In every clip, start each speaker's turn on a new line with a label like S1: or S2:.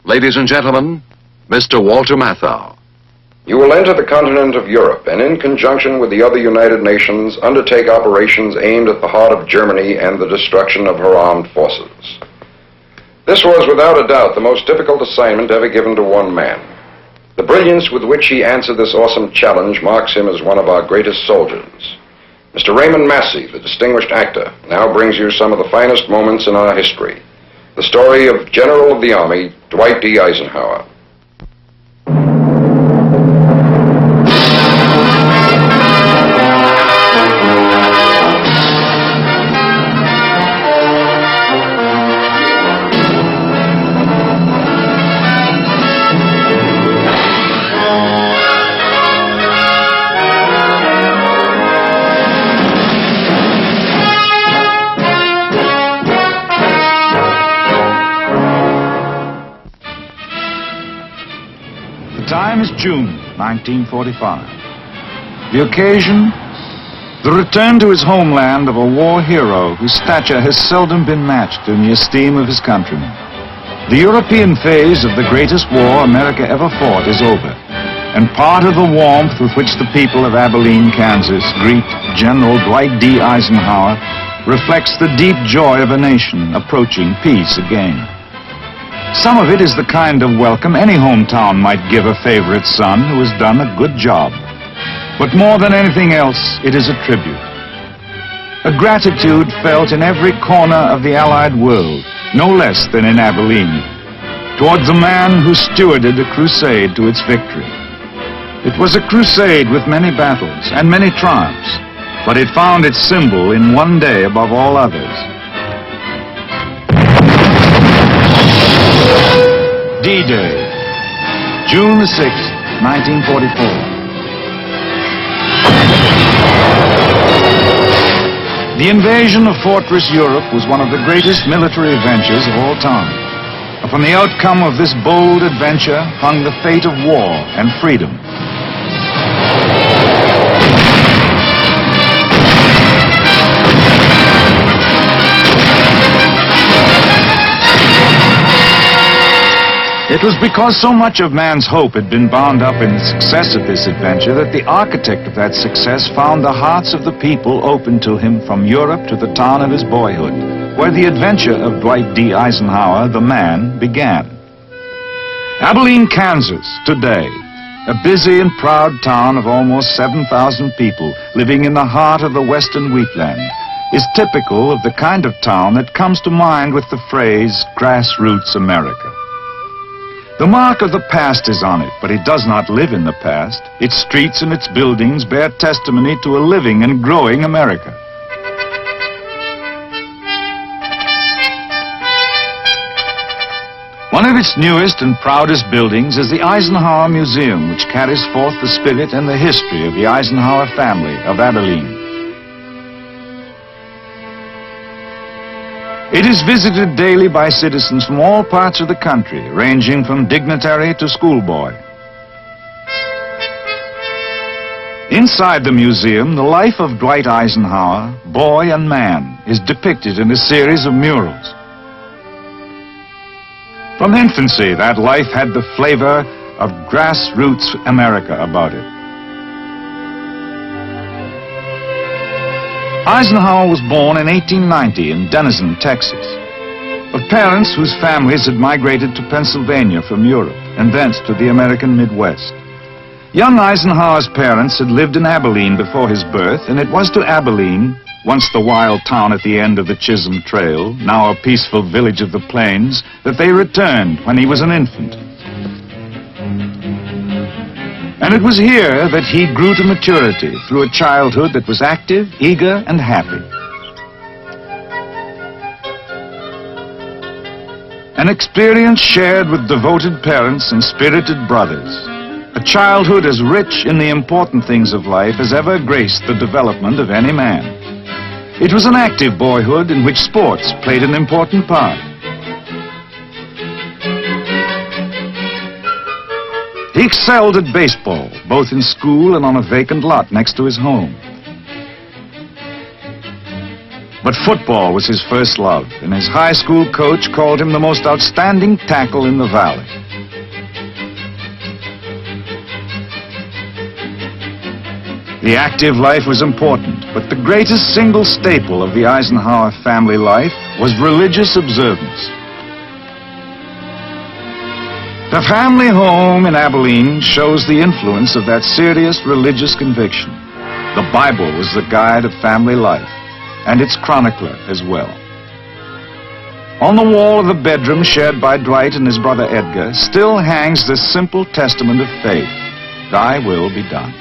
S1: Ladies and gentlemen, Mr. Walter Matthau.
S2: You will enter the continent of Europe and in conjunction with the other United Nations undertake operations aimed at the heart of Germany and the destruction of her armed forces. This was without a doubt the most difficult assignment ever given to one man. The brilliance with which he answered this awesome challenge marks him as one of our greatest soldiers. Mr. Raymond Massey, the distinguished actor, now brings you some of the finest moments in our history. The story of General of the Army, Dwight D. Eisenhower.
S3: The time is June 1945. The occasion, the return to his homeland of a war hero whose stature has seldom been matched in the esteem of his countrymen. The European phase of the greatest war America ever fought is over, and part of the warmth with which the people of Abilene, Kansas greet General Dwight D. Eisenhower reflects the deep joy of a nation approaching peace again. Some of it is the kind of welcome any hometown might give a favorite son who has done a good job. But more than anything else, it is a tribute. A gratitude felt in every corner of the Allied world, no less than in Abilene, towards the man who stewarded a crusade to its victory. It was a crusade with many battles and many triumphs, but it found its symbol in one day above all others. D-Day, June the 6th, 1944. The invasion of Fortress Europe was one of the greatest military adventures of all time. Upon the outcome of this bold adventure hung the fate of war and freedom. It was because so much of man's hope had been bound up in the success of this adventure that the architect of that success found the hearts of the people open to him from Europe to the town of his boyhood, where the adventure of Dwight D. Eisenhower, the man, began. Abilene, Kansas, today, a busy and proud town of almost 7,000 people living in the heart of the western wheatland, is typical of the kind of town that comes to mind with the phrase, grassroots America. The mark of the past is on it, but it does not live in the past. Its streets and its buildings bear testimony to a living and growing America. One of its newest and proudest buildings is the Eisenhower Museum, which carries forth the spirit and the history of the Eisenhower family of Abilene. It is visited daily by citizens from all parts of the country, ranging from dignitary to schoolboy. Inside the museum, the life of Dwight Eisenhower, boy and man, is depicted in a series of murals. From infancy, that life had the flavor of grassroots America about it. Eisenhower was born in 1890 in Denison, Texas, of parents whose families had migrated to Pennsylvania from Europe and thence to the American Midwest. Young Eisenhower's parents had lived in Abilene before his birth, and it was to Abilene, once the wild town at the end of the Chisholm Trail, now a peaceful village of the plains, that they returned when he was an infant. And it was here that he grew to maturity through a childhood that was active, eager, and happy. An experience shared with devoted parents and spirited brothers. A childhood as rich in the important things of life as ever graced the development of any man. It was an active boyhood in which sports played an important part. He excelled at baseball, both in school and on a vacant lot next to his home. But football was his first love, and his high school coach called him the most outstanding tackle in the valley. The active life was important, but the greatest single staple of the Eisenhower family life was religious observance. The family home in Abilene shows the influence of that serious religious conviction. The Bible was the guide of family life, and its chronicler as well. On the wall of the bedroom shared by Dwight and his brother Edgar still hangs this simple testament of faith: "Thy will be done."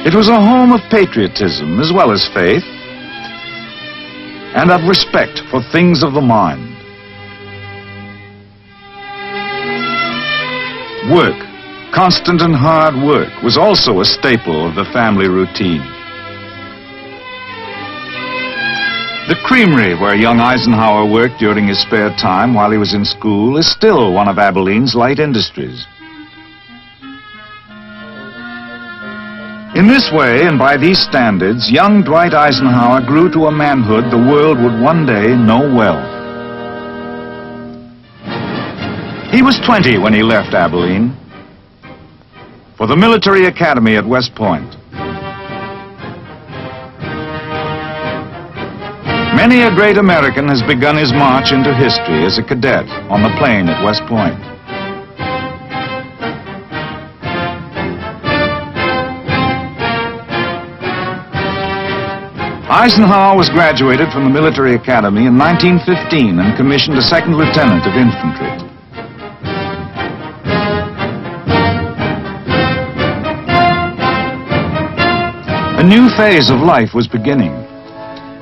S3: It was a home of patriotism as well as faith, and of respect for things of the mind. Work, constant and hard work, was also a staple of the family routine. The creamery where young Eisenhower worked during his spare time while he was in school is still one of Abilene's light industries. In this way, and by these standards, young Dwight Eisenhower grew to a manhood the world would one day know well. He was 20 when he left Abilene for the military academy at West Point. Many a great American has begun his march into history as a cadet on the plane at West Point. Eisenhower was graduated from the military academy in 1915 and commissioned a second lieutenant of infantry. A new phase of life was beginning.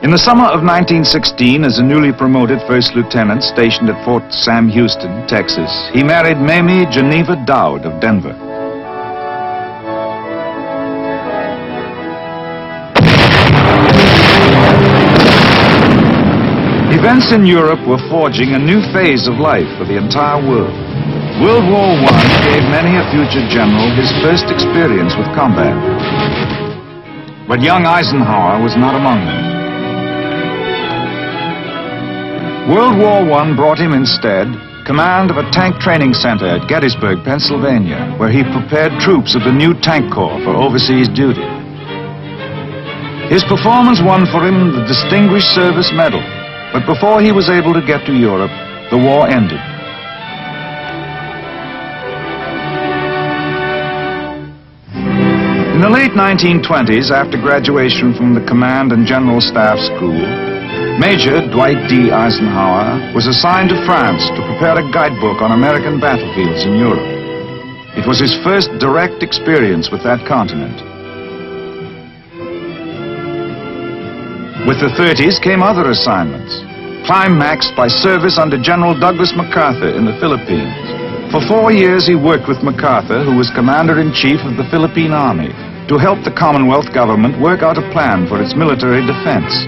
S3: In the summer of 1916, as a newly promoted first lieutenant stationed at Fort Sam Houston, Texas, he married Mamie Geneva Dowd of Denver. Events in Europe were forging a new phase of life for the entire world. World War I gave many a future general his first experience with combat. But young Eisenhower was not among them. World War I brought him instead command of a tank training center at Gettysburg, Pennsylvania, where he prepared troops of the new Tank Corps for overseas duty. His performance won for him the Distinguished Service Medal, but before he was able to get to Europe, the war ended. In the late 1920s, after graduation from the Command and General Staff School, Major Dwight D. Eisenhower was assigned to France to prepare a guidebook on American battlefields in Europe. It was his first direct experience with that continent. With the 30s came other assignments, climaxed by service under General Douglas MacArthur in the Philippines. For 4 years he worked with MacArthur, who was Commander-in-Chief of the Philippine Army, to help the Commonwealth government work out a plan for its military defense.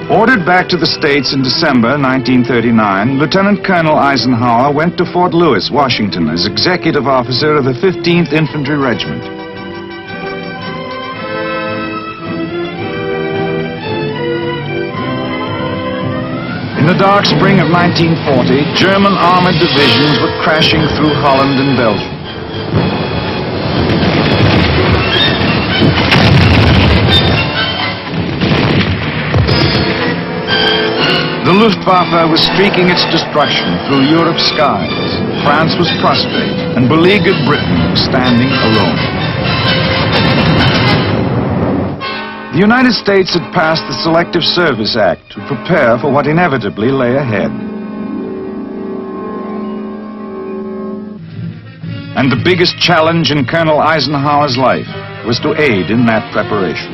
S3: Ordered back to the States in December 1939, Lieutenant Colonel Eisenhower went to Fort Lewis, Washington, as executive officer of the 15th Infantry Regiment. In the dark spring of 1940, German armored divisions were crashing through Holland and Belgium. The Luftwaffe was streaking its destruction through Europe's skies. France was prostrate, and beleaguered Britain was standing alone. The United States had passed the Selective Service Act to prepare for what inevitably lay ahead. And the biggest challenge in Colonel Eisenhower's life was to aid in that preparation.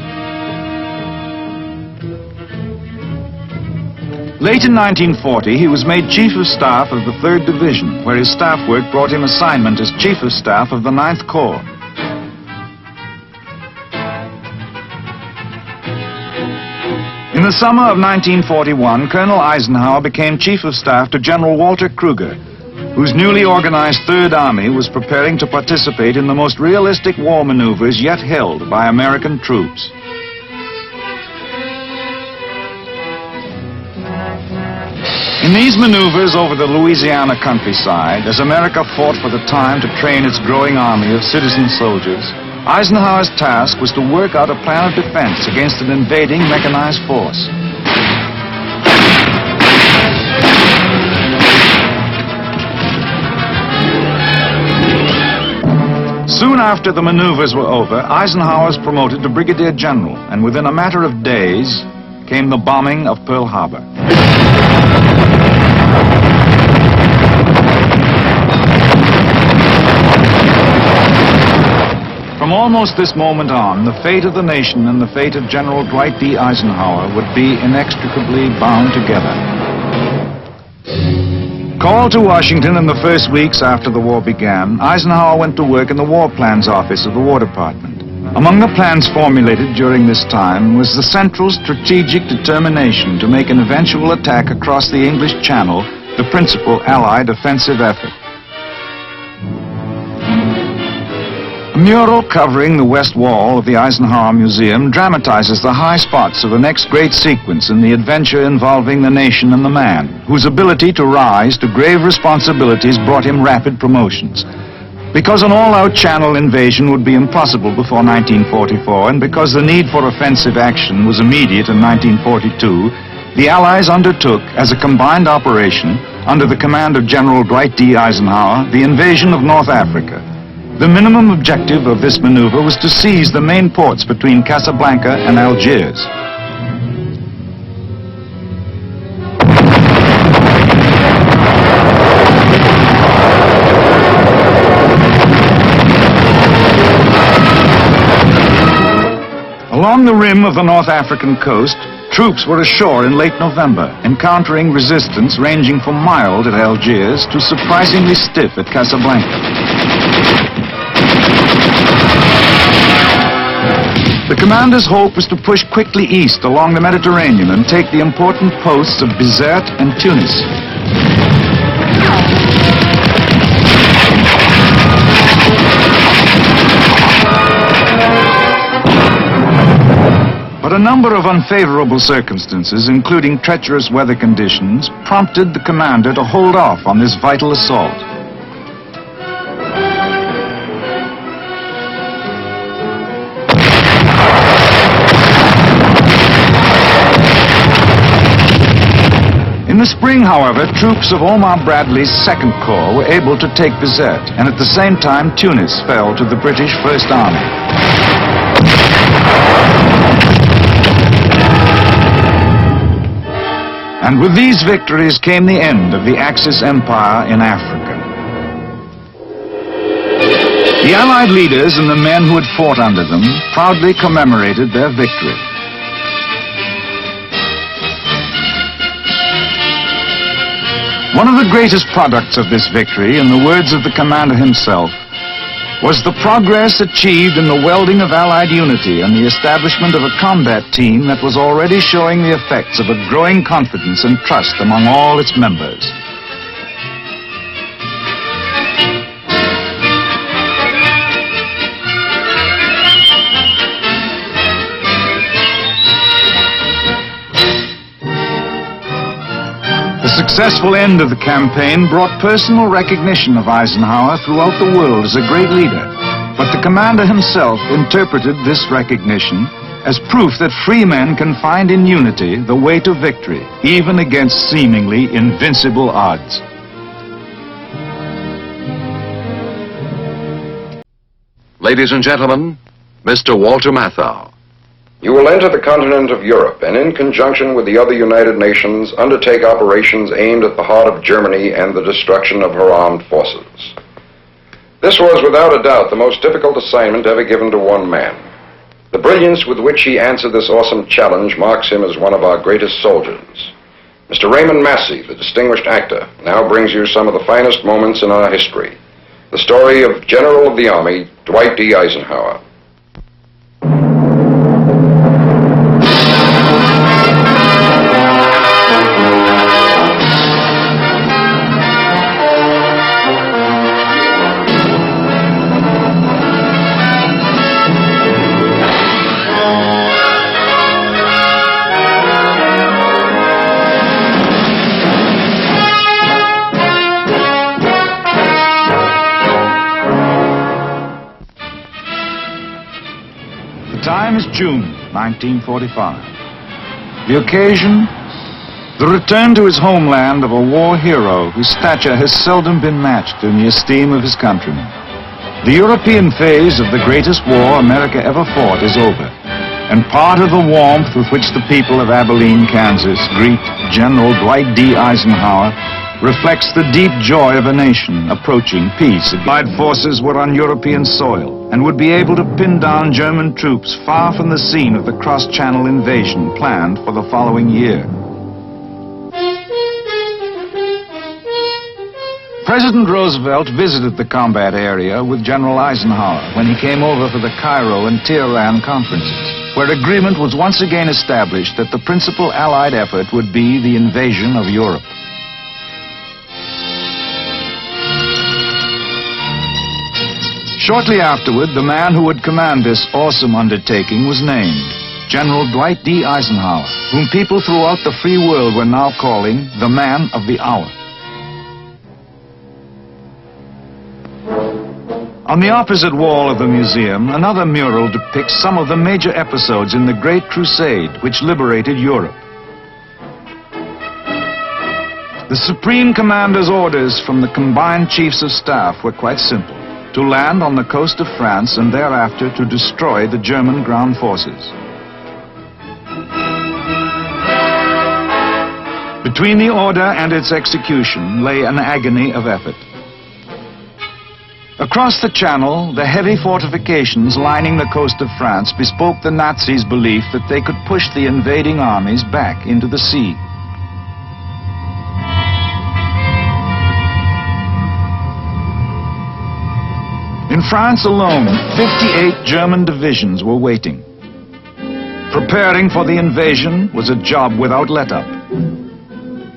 S3: Late in 1940, he was made Chief of Staff of the 3rd Division, where his staff work brought him assignment as Chief of Staff of the 9th Corps. In the summer of 1941, Colonel Eisenhower became Chief of Staff to General Walter Kruger, whose newly organized 3rd Army was preparing to participate in the most realistic war maneuvers yet held by American troops. In these maneuvers over the Louisiana countryside, as America fought for the time to train its growing army of citizen soldiers, Eisenhower's task was to work out a plan of defense against an invading mechanized force. Soon after the maneuvers were over, Eisenhower was promoted to brigadier general, and within a matter of days came the bombing of Pearl Harbor. From almost this moment on, the fate of the nation and the fate of General Dwight D. Eisenhower would be inextricably bound together. Called to Washington in the first weeks after the war began, Eisenhower went to work in the War Plans Office of the War Department. Among the plans formulated during this time was the central strategic determination to make an eventual attack across the English Channel the principal Allied offensive effort. A mural covering the west wall of the Eisenhower Museum dramatizes the high spots of the next great sequence in the adventure involving the nation and the man, whose ability to rise to grave responsibilities brought him rapid promotions. Because an all-out Channel invasion would be impossible before 1944, and because the need for offensive action was immediate in 1942, the Allies undertook, as a combined operation, under the command of General Dwight D. Eisenhower, the invasion of North Africa. The minimum objective of this maneuver was to seize the main ports between Casablanca and Algiers. Along the rim of the North African coast, troops were ashore in late November, encountering resistance ranging from mild at Algiers to surprisingly stiff at Casablanca. The commander's hope was to push quickly east along the Mediterranean and take the important posts of Bizerte and Tunis. But a number of unfavorable circumstances, including treacherous weather conditions, prompted the commander to hold off on this vital assault. In the spring, however, troops of Omar Bradley's 2nd Corps were able to take Bizerte, and at the same time Tunis fell to the British First Army. And with these victories came the end of the Axis Empire in Africa. The Allied leaders and the men who had fought under them proudly commemorated their victory. One of the greatest products of this victory, in the words of the commander himself, was the progress achieved in the welding of Allied unity and the establishment of a combat team that was already showing the effects of a growing confidence and trust among all its members. The successful end of the campaign brought personal recognition of Eisenhower throughout the world as a great leader, but the commander himself interpreted this recognition as proof that free men can find in unity the way to victory, even against seemingly invincible odds.
S1: Ladies and gentlemen, Mr. Walter Matthau.
S2: You will enter the continent of Europe and, in conjunction with the other United Nations, undertake operations aimed at the heart of Germany and the destruction of her armed forces. This was, without a doubt, the most difficult assignment ever given to one man. The brilliance with which he answered this awesome challenge marks him as one of our greatest soldiers. Mr. Raymond Massey, the distinguished actor, now brings you some of the finest moments in our history. The story of General of the Army, Dwight D. Eisenhower.
S3: June 1945. The occasion? The return to his homeland of a war hero whose stature has seldom been matched in the esteem of his countrymen. The European phase of the greatest war America ever fought is over, and part of the warmth with which the people of Abilene, Kansas, greet General Dwight D. Eisenhower reflects the deep joy of a nation approaching peace. Allied forces were on European soil and would be able to pin down German troops far from the scene of the cross-channel invasion planned for the following year. President Roosevelt visited the combat area with General Eisenhower when he came over for the Cairo and Tehran conferences, where agreement was once again established that the principal Allied effort would be the invasion of Europe. Shortly afterward, the man who would command this awesome undertaking was named General Dwight D. Eisenhower, whom people throughout the free world were now calling the man of the hour. On the opposite wall of the museum, another mural depicts some of the major episodes in the Great Crusade which liberated Europe. The Supreme Commander's orders from the combined Chiefs of Staff were quite simple: to land on the coast of France and thereafter to destroy the German ground forces. Between the order and its execution lay an agony of effort. Across the Channel, the heavy fortifications lining the coast of France bespoke the Nazis' belief that they could push the invading armies back into the sea. In France alone, 58 German divisions were waiting. Preparing for the invasion was a job without let-up.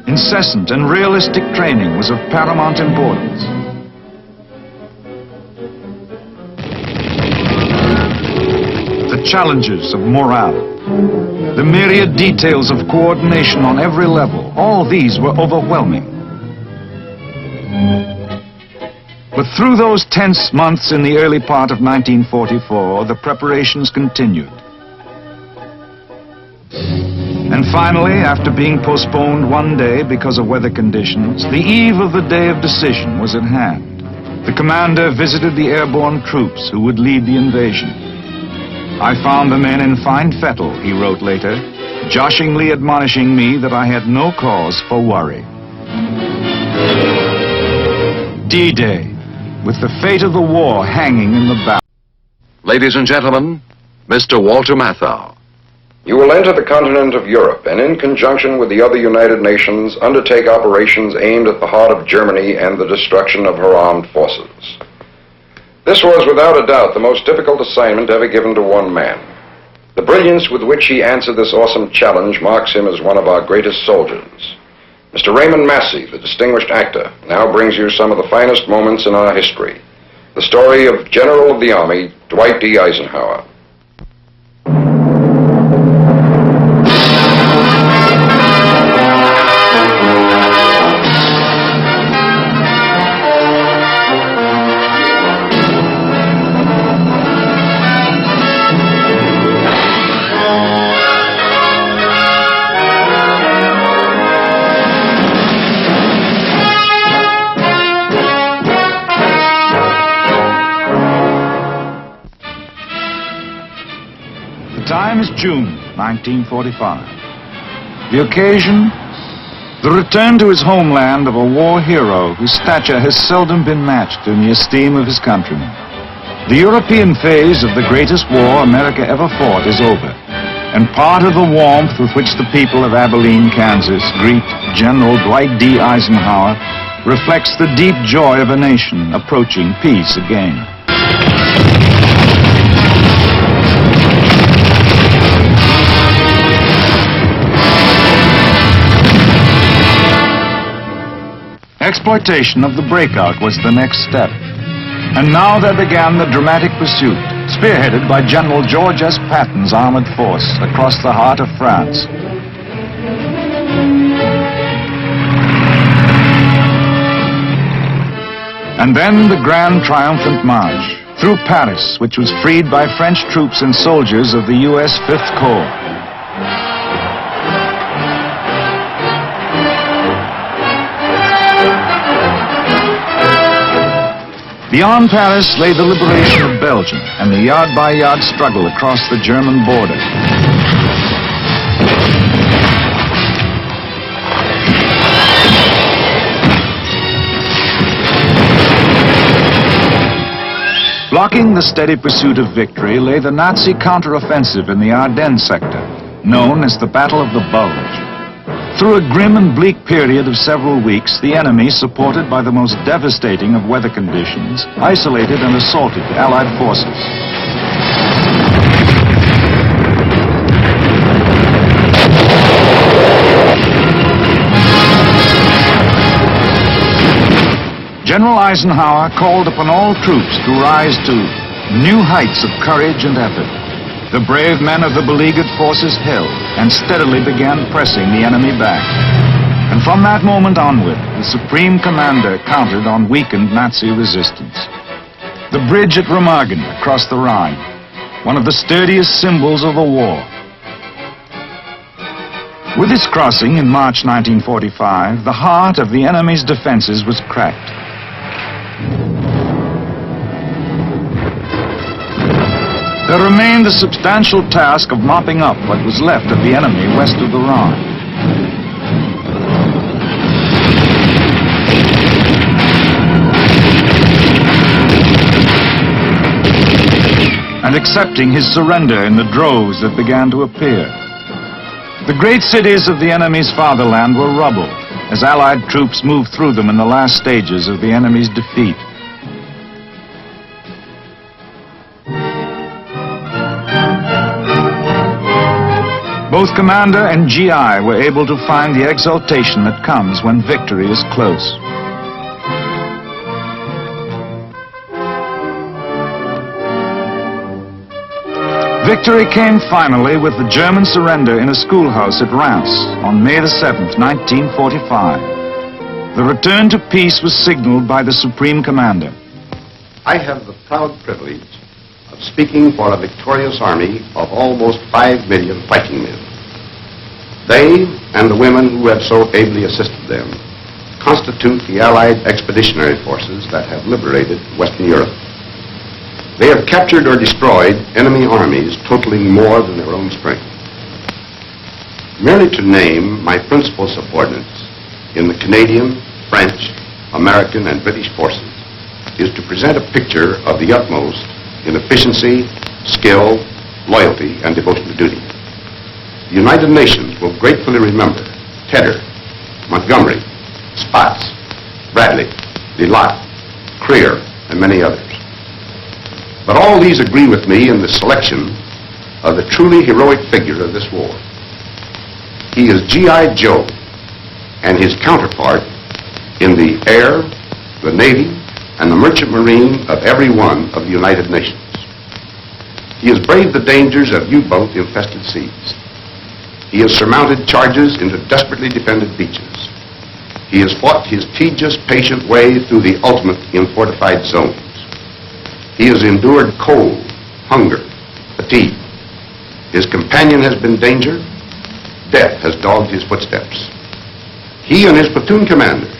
S3: Incessant and realistic training was of paramount importance. The challenges of morale, the myriad details of coordination on every level, all these were overwhelming. But through those tense months in the early part of 1944, the preparations continued. And finally, after being postponed one day because of weather conditions, the eve of the day of decision was at hand. The commander visited the airborne troops who would lead the invasion. "I found the men in fine fettle," he wrote later, joshingly admonishing me that I had no cause for worry. D-Day, with the fate of the war hanging in the balance.
S1: Ladies and gentlemen, Mr. Walter Matthau.
S2: You will enter the continent of Europe and, in conjunction with the other United Nations, undertake operations aimed at the heart of Germany and the destruction of her armed forces. This was, without a doubt, the most difficult assignment ever given to one man. The brilliance with which he answered this awesome challenge marks him as one of our greatest soldiers. Mr. Raymond Massey, the distinguished actor, now brings you some of the finest moments in our history. The story of General of the Army, Dwight D. Eisenhower.
S3: The time is June 1945. The occasion? The return to his homeland of a war hero whose stature has seldom been matched in the esteem of his countrymen. The European phase of the greatest war America ever fought is over, and part of the warmth with which the people of Abilene, Kansas, greet General Dwight D. Eisenhower reflects the deep joy of a nation approaching peace again. Exploitation of the breakout was the next step. And now there began the dramatic pursuit, spearheaded by General George S. Patton's armored force across the heart of France. And then the grand triumphant march, through Paris, which was freed by French troops and soldiers of the U.S. Fifth Corps. Beyond Paris lay the liberation of Belgium and the yard-by-yard struggle across the German border. Blocking the steady pursuit of victory lay the Nazi counteroffensive in the Ardennes sector, known as the Battle of the Bulge. Through a grim and bleak period of several weeks, the enemy, supported by the most devastating of weather conditions, isolated and assaulted Allied forces. General Eisenhower called upon all troops to rise to new heights of courage and effort. The brave men of the beleaguered forces held and steadily began pressing the enemy back. And from that moment onward, the Supreme Commander counted on weakened Nazi resistance. The bridge at Remagen across the Rhine, one of the sturdiest symbols of the war. With its crossing in March 1945, the heart of the enemy's defenses was cracked. There remained the substantial task of mopping up what was left of the enemy west of the Rhine. And accepting his surrender in the droves that began to appear. The great cities of the enemy's fatherland were rubble as Allied troops moved through them in the last stages of the enemy's defeat. Both Commander and GI were able to find the exultation that comes when victory is close. Victory came finally with the German surrender in a schoolhouse at Reims on May the 7th, 1945. The return to peace was signaled by the Supreme Commander.
S4: I have the proud privilege of speaking for a victorious army of almost 5 million fighting men. They and the women who have so ably assisted them constitute the Allied expeditionary forces that have liberated Western Europe. They have captured or destroyed enemy armies totaling more than their own strength. Merely to name my principal subordinates in the Canadian, French, American, and British forces is to present a picture of the utmost in efficiency, skill, loyalty, and devotion to duty. The United Nations will gratefully remember Tedder, Montgomery, Spaatz, Bradley, Delat, Creer, and many others. But all these agree with me in the selection of the truly heroic figure of this war. He is G.I. Joe and his counterpart in the air, the Navy, and the merchant marine of every one of the United Nations. He has braved the dangers of U-boat infested seas. He has surmounted charges into desperately defended beaches. He has fought his tedious, patient way through the ultimate in fortified zones. He has endured cold, hunger, fatigue. His companion has been danger. Death has dogged his footsteps. He and his platoon commanders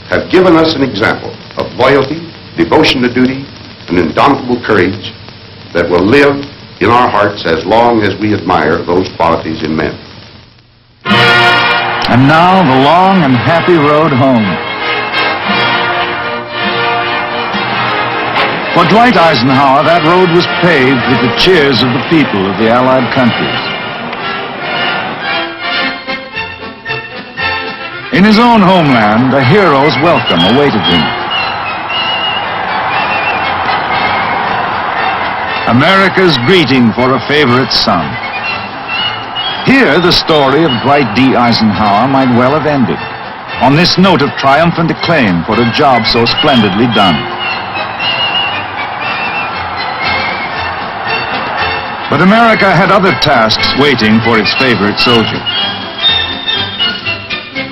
S4: have given us an example of loyalty, devotion to duty, and indomitable courage that will live in our hearts as long as we admire those qualities in men.
S3: And now the long and happy road home. For Dwight Eisenhower, that road was paved with the cheers of the people of the Allied countries. In his own homeland, a hero's welcome awaited him. America's greeting for a favorite son. Here, the story of Dwight D. Eisenhower might well have ended, on this note of triumphant acclaim for a job so splendidly done. But America had other tasks waiting for its favorite soldier.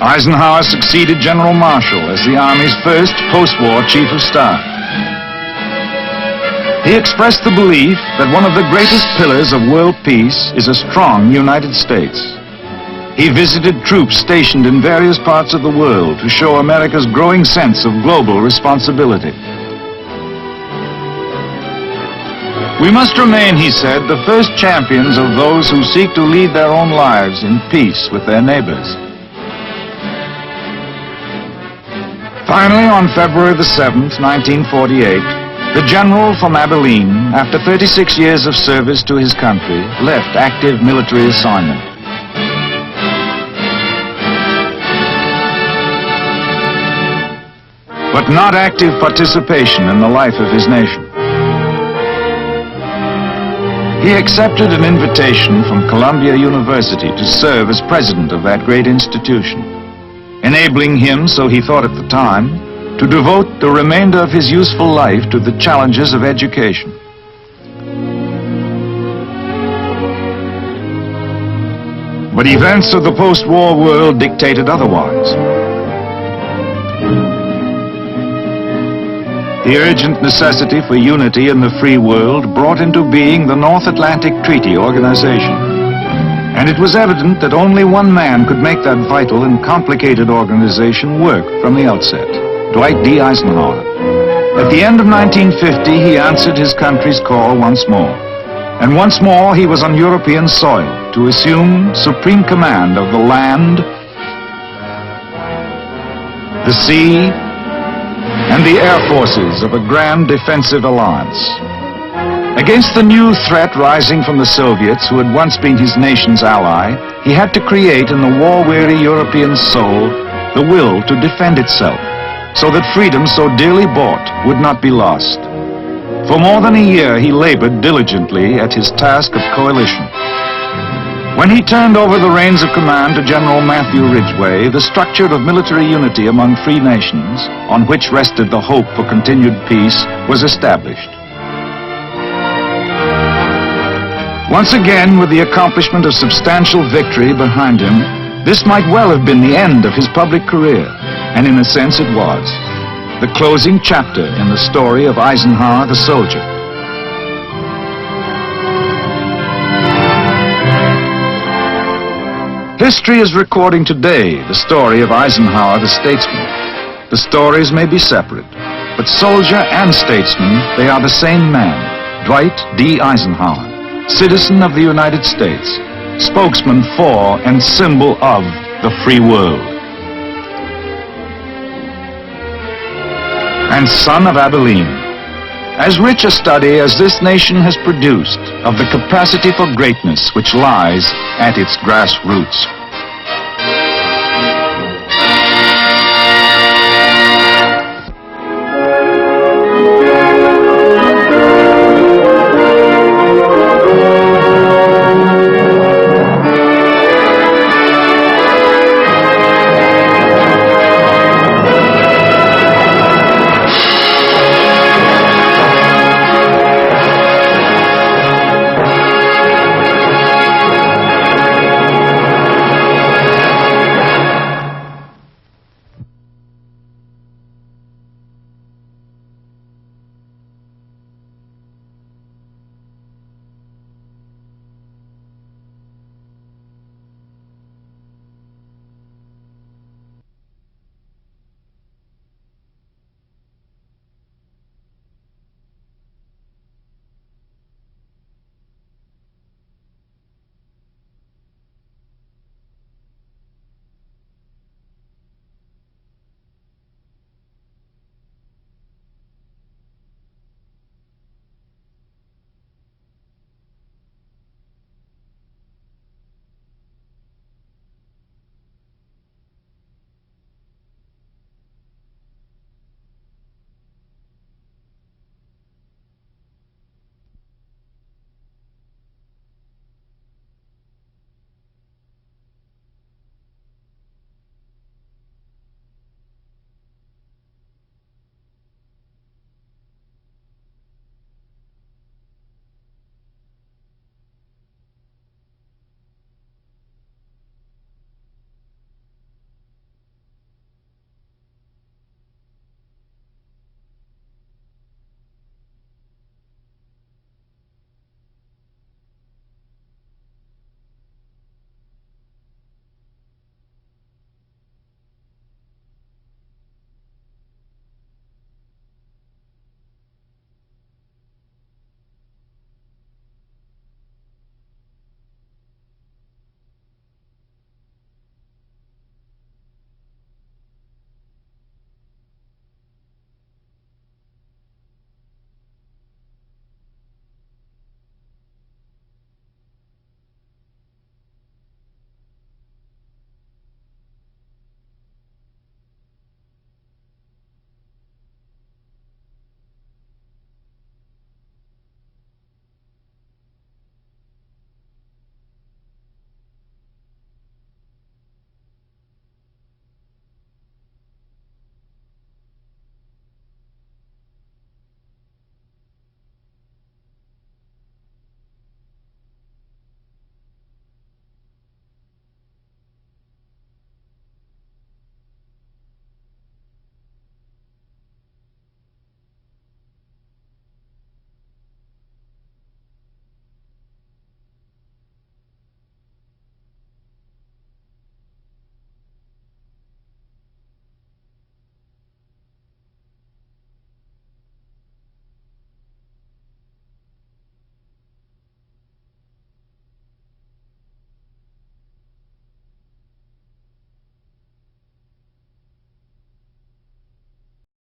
S3: Eisenhower succeeded General Marshall as the Army's first post-war Chief of Staff. He expressed the belief that one of the greatest pillars of world peace is a strong United States. He visited troops stationed in various parts of the world to show America's growing sense of global responsibility. We must remain, he said, the first champions of those who seek to lead their own lives in peace with their neighbors. Finally, on February the 7th, 1948, the general from Abilene, after 36 years of service to his country, left active military assignment. But not active participation in the life of his nation. He accepted an invitation from Columbia University to serve as president of that great institution, enabling him, so he thought at the time, to devote the remainder of his useful life to the challenges of education. But events of the post-war world dictated otherwise. The urgent necessity for unity in the free world brought into being the North Atlantic Treaty Organization. And it was evident that only one man could make that vital and complicated organization work from the outset: Dwight D. Eisenhower. At the end of 1950, he answered his country's call once more. And once more, he was on European soil to assume supreme command of the land, the sea, and the air forces of a grand defensive alliance. Against the new threat rising from the Soviets, who had once been his nation's ally, he had to create in the war-weary European soul the will to defend itself, so that freedom so dearly bought would not be lost. For more than a year, he labored diligently at his task of coalition. When he turned over the reins of command to General Matthew Ridgway, the structure of military unity among free nations, on which rested the hope for continued peace, was established. Once again, with the accomplishment of substantial victory behind him, this might well have been the end of his public career, and in a sense it was. The closing chapter in the story of Eisenhower the soldier. History is recording today the story of Eisenhower the statesman. The stories may be separate, but soldier and statesman, they are the same man, Dwight D. Eisenhower, citizen of the United States, spokesman for and symbol of the free world, and son of Abilene. As rich a study as this nation has produced of the capacity for greatness which lies at its grassroots.